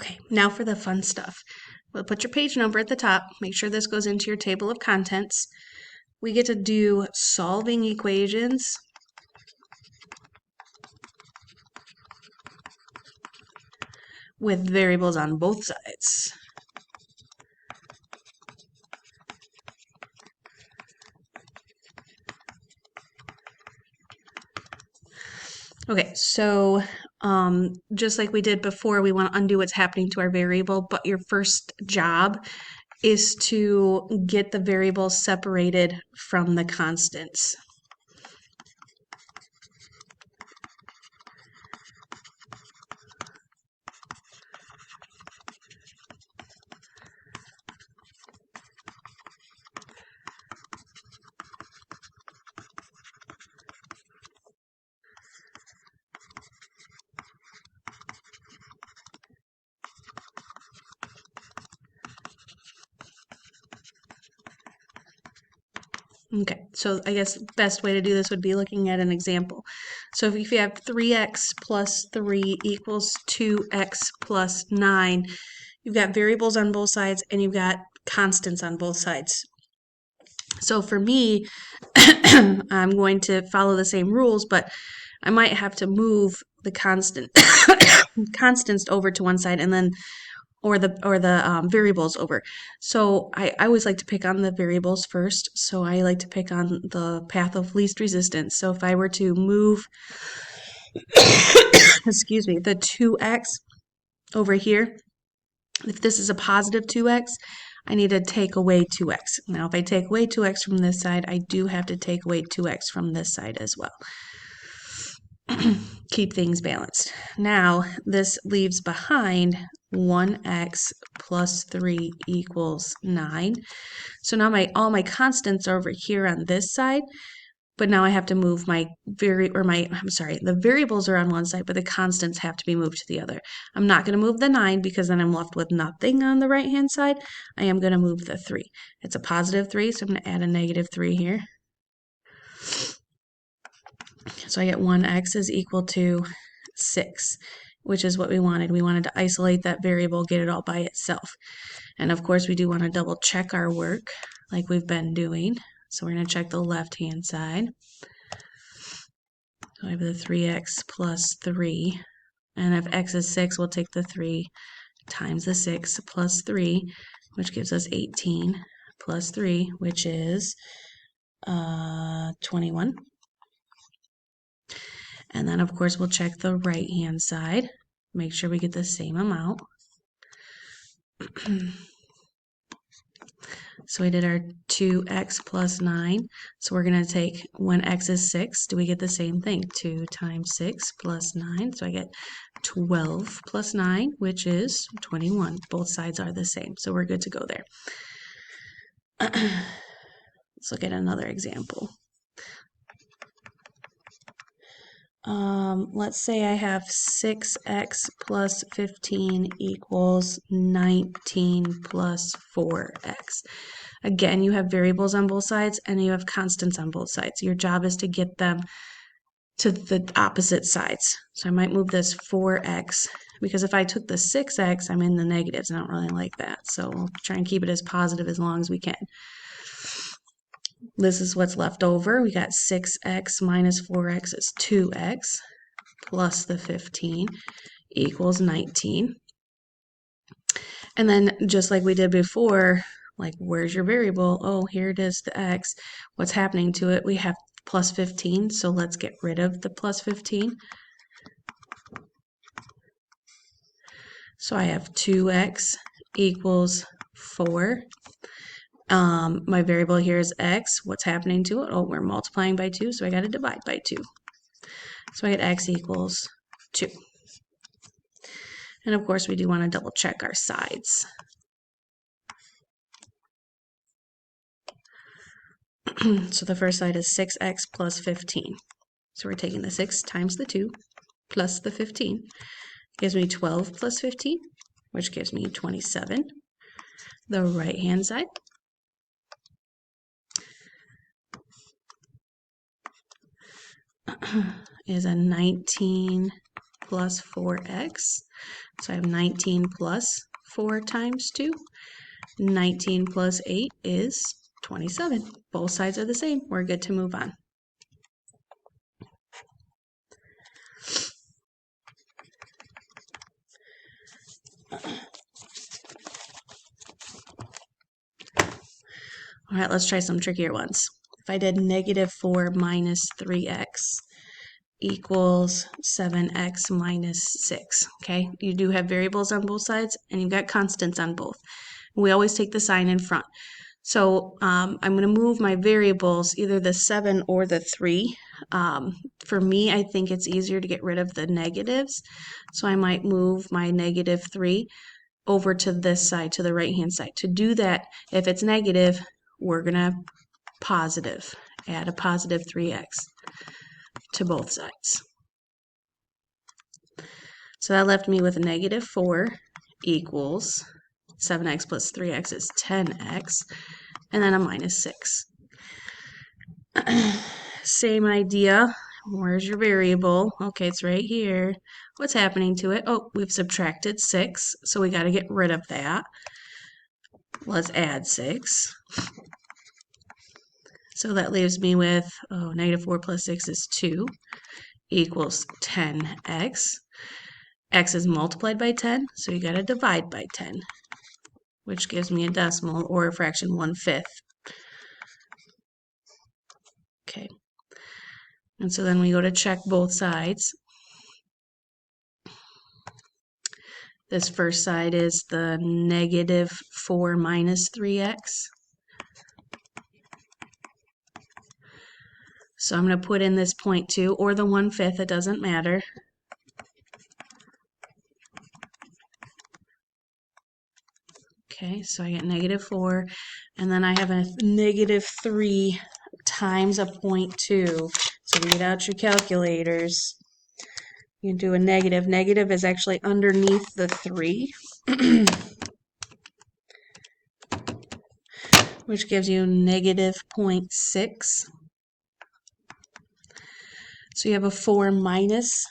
Okay, now for the fun stuff. We'll put your page number at the top. Make sure this goes into your table of contents. We get to do solving equations with variables on both sides. Okay, so just like we did before, we want to undo what's happening to our variable, but your first job is to get the variables separated from the constants. Okay, so I guess the best way to do this would be looking at an example. So if you have 3x plus 3 equals 2x plus 9, you've got variables on both sides and you've got constants on both sides. So for me, I'm going to follow the same rules, but I might have to move the constants over to one side and then or the variables over. So I always like to pick on the variables first. So I like to pick on the path of least resistance. So if I were to move, excuse me, the 2x over here, if this is a positive 2x, I need to take away 2x. Now if I take away 2x from this side, I do have to take away 2x from this side as well. Keep things balanced. Now this leaves behind 1x plus 3 equals 9. So now all my constants are over here on this side, but now I have to move the variables are on one side, but the constants have to be moved to the other. I'm not going to move the 9 because then I'm left with nothing on the right hand side. I am going to move the 3. It's a positive 3, so I'm going to add a negative 3 here. So I get 1x is equal to 6, which is what we wanted. We wanted to isolate that variable, get it all by itself. And of course, we do want to double check our work like we've been doing. So we're going to check the left-hand side. So I have the 3x plus 3. And if x is 6, we'll take the 3 times the 6 plus 3, which gives us 18 plus 3, which is 21. And then, of course, we'll check the right-hand side. Make sure we get the same amount. So we did our 2x plus 9. So we're going to take, when x is 6, do we get the same thing? 2 times 6 plus 9. So I get 12 plus 9, which is 21. Both sides are the same. So we're good to go there. Let's look at another example. Let's say I have 6x plus 15 equals 19 plus 4x. Again, you have variables on both sides and you have constants on both sides. Your job is to get them to the opposite sides. So I might move this 4x because if I took the 6x, I'm in the negatives and I don't really like that. So we'll try and keep it as positive as long as we can. This is what's left over. We got 6x minus 4x is 2x plus the 15 equals 19. And then just like we did before, like where's your variable? Oh, here it is, the x. What's happening to it? We have plus 15, so let's get rid of the plus 15. So I have 2x equals 4. My variable here is x. What's happening to it? Oh, we're multiplying by 2, so I got to divide by 2. So I get x equals 2. And of course, we do want to double check our sides. So the first side is 6x plus 15. So we're taking the 6 times the 2 plus the 15. Gives me 12 plus 15, which gives me 27. The right-hand side is a 19 plus 4x. So I have 19 plus 4 times 2. 19 plus 8 is 27. Both sides are the same. We're good to move on. All right, let's try some trickier ones. If I did negative 4 minus 3x equals 7x minus 6, okay? You do have variables on both sides, and you've got constants on both. We always take the sign in front. So I'm going to move my variables, either the 7 or the 3. For me, I think it's easier to get rid of the negatives, so I might move my negative 3 over to this side, to the right-hand side. To do that, if it's negative, we're going to positive, add a positive 3x to both sides. So that left me with a negative 4 equals 7x plus 3x is 10x, and then a minus 6. Same idea. Where's your variable? Okay, it's right here. What's happening to it? Oh, we've subtracted 6, so we got to get rid of that. Let's add 6. So that leaves me with, negative 4 plus 6 is 2 equals 10x. X is multiplied by 10, so you got to divide by 10, which gives me a decimal or a fraction 1/5. Okay. And so then we go to check both sides. This first side is the negative 4 minus 3x. So I'm going to put in this 0.2 or the 1/5, it doesn't matter. Okay, so I get negative 4, and then I have a negative 3 times a 0.2. So read out your calculators. You can do a negative. Negative is actually underneath the 3, which gives you negative 0.6. So you have a 4 minus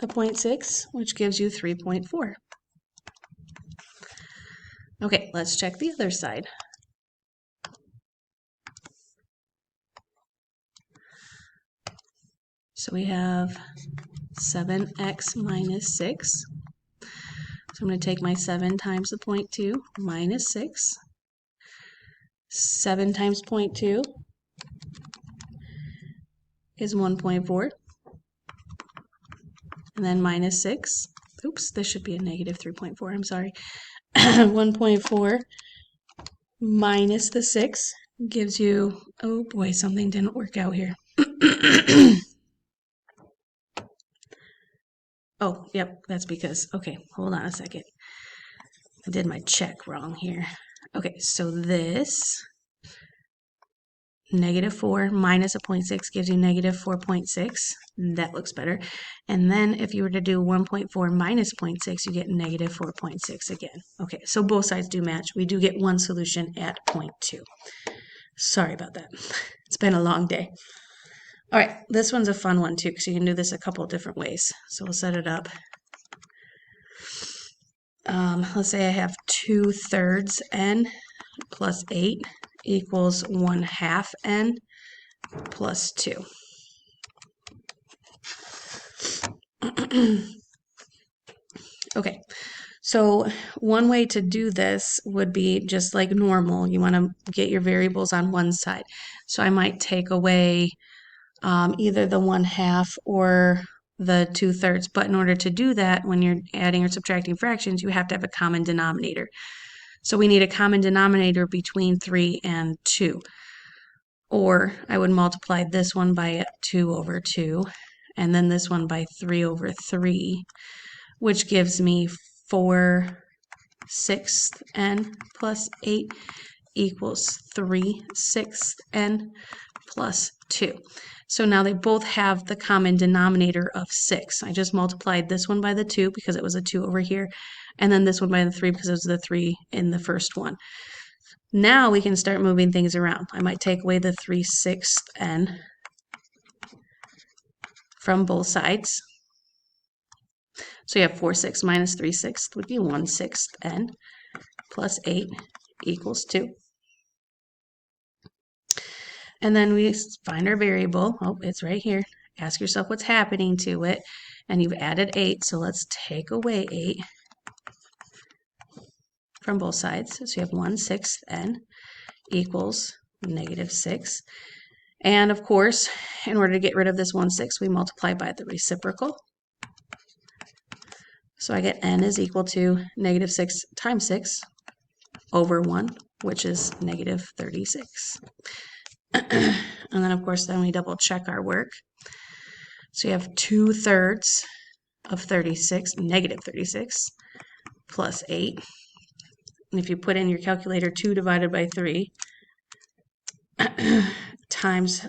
a 0.6, which gives you 3.4. Okay, let's check the other side. So we have 7x minus 6. So I'm going to take my 7 times the 0.2 minus 6. 7 times 0.2 is 1.4. And then minus 6. Oops, this should be a negative 3.4. I'm sorry. 1.4 minus the 6 gives you, oh boy, something didn't work out here. Oh, yep, that's because, okay, hold on a second. I did my check wrong here. Okay, so this negative 4 minus a 0.6 gives you negative 4.6. That looks better. And then if you were to do 1.4 minus 0.6, you get negative 4.6 again. Okay, so both sides do match. We do get one solution at 0.2. Sorry about that. It's been a long day. All right, this one's a fun one too, because you can do this a couple different ways. So we'll set it up. Let's say I have 2/3 n plus 8 equals 1/2 n plus 2. Okay, so one way to do this would be just like normal. You want to get your variables on one side. So I might take away either the 1/2 or the 2/3. But in order to do that, when you're adding or subtracting fractions, you have to have a common denominator. So we need a common denominator between 3 and 2. Or I would multiply this one by 2 over 2, and then this one by 3 over 3, which gives me 4/6 n plus 8 equals 3/6 n plus 2. So now they both have the common denominator of 6. I just multiplied this one by the 2 because it was a 2 over here, and then this one by the 3 because it was the 3 in the first one. Now we can start moving things around. I might take away the 3/6 n from both sides. So you have 4/6 minus 3/6 would be 1/6 n plus 8 equals 2. And then we find our variable. Oh, it's right here. Ask yourself what's happening to it. And you've added 8, so let's take away 8 from both sides. So you have 1/6 n equals -6. And of course, in order to get rid of this 1/6, we multiply by the reciprocal. So I get n is equal to -6 times 6 over 1, which is -36. And then, of course, then we double check our work. So you have 2/3 of 36, -36, plus 8. And if you put in your calculator 2 divided by 3 times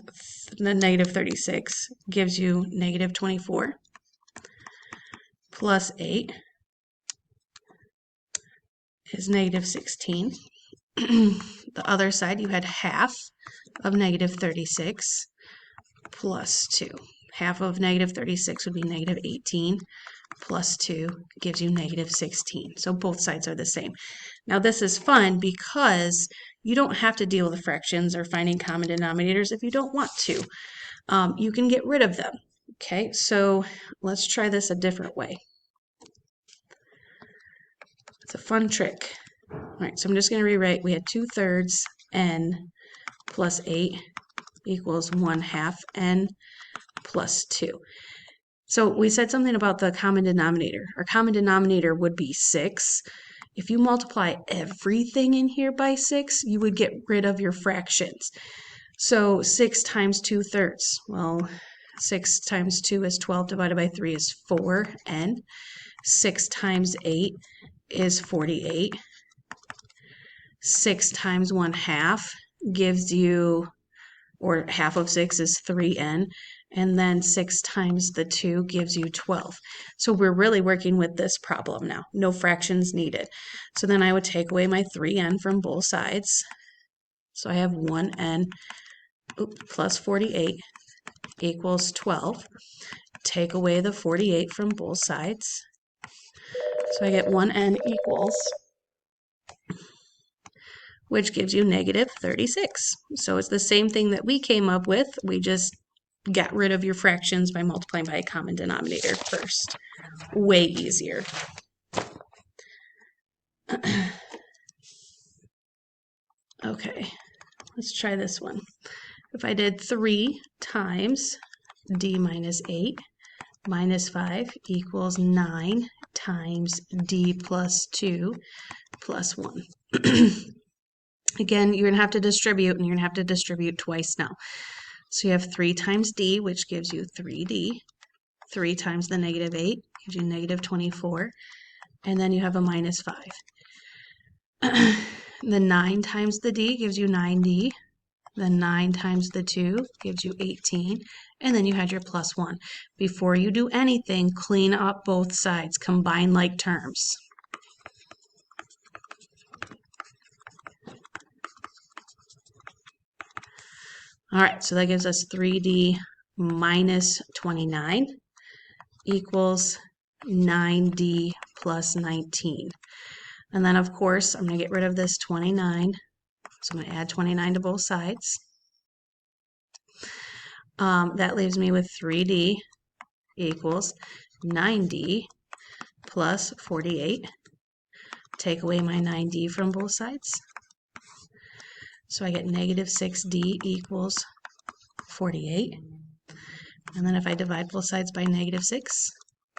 the -36 gives you -24 plus 8 is -16. The other side, you had half of -36 plus 2. Half of -36 would be -18 plus 2 gives you -16. So both sides are the same. Now this is fun because you don't have to deal with fractions or finding common denominators if you don't want to. You can get rid of them. Okay, so let's try this a different way. It's a fun trick. All right, so I'm just going to rewrite. We had 2/3 n plus 8 equals 1/2 n plus 2. So we said something about the common denominator. Our common denominator would be 6. If you multiply everything in here by 6, you would get rid of your fractions. So 6 times 2/3. Well, 6 times 2 is 12 divided by 3 is 4n. 6 times 8 is 48. 6 times 1/2 gives you, or half of 6 is 3n. And then 6 times the 2 gives you 12. So we're really working with this problem now. No fractions needed. So then I would take away my 3n from both sides. So I have 1n plus 48 equals 12. Take away the 48 from both sides. So I get 1n equals, which gives you -36. So it's the same thing that we came up with. We just got rid of your fractions by multiplying by a common denominator first. Way easier. Okay, let's try this one. If I did 3 times d minus 8 minus 5 equals 9 times d plus 2 plus 1. Again, you're going to have to distribute, and you're going to have to distribute twice now. So you have 3 times d, which gives you 3d. 3 times the -8 gives you -24. And then you have a minus 5. The 9 times the d gives you 9d. The 9 times the 2 gives you 18. And then you had your plus 1. Before you do anything, clean up both sides. Combine like terms. All right, so that gives us 3d minus 29 equals 9d plus 19. And then, of course, I'm going to get rid of this 29. So I'm going to add 29 to both sides. That leaves me with 3d equals 9d plus 48. Take away my 9d from both sides. So I get -6d equals 48. And then if I divide both sides by -6,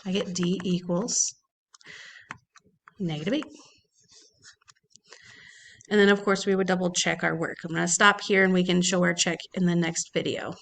I get d equals -8. And then, of course, we would double check our work. I'm going to stop here and we can show our check in the next video.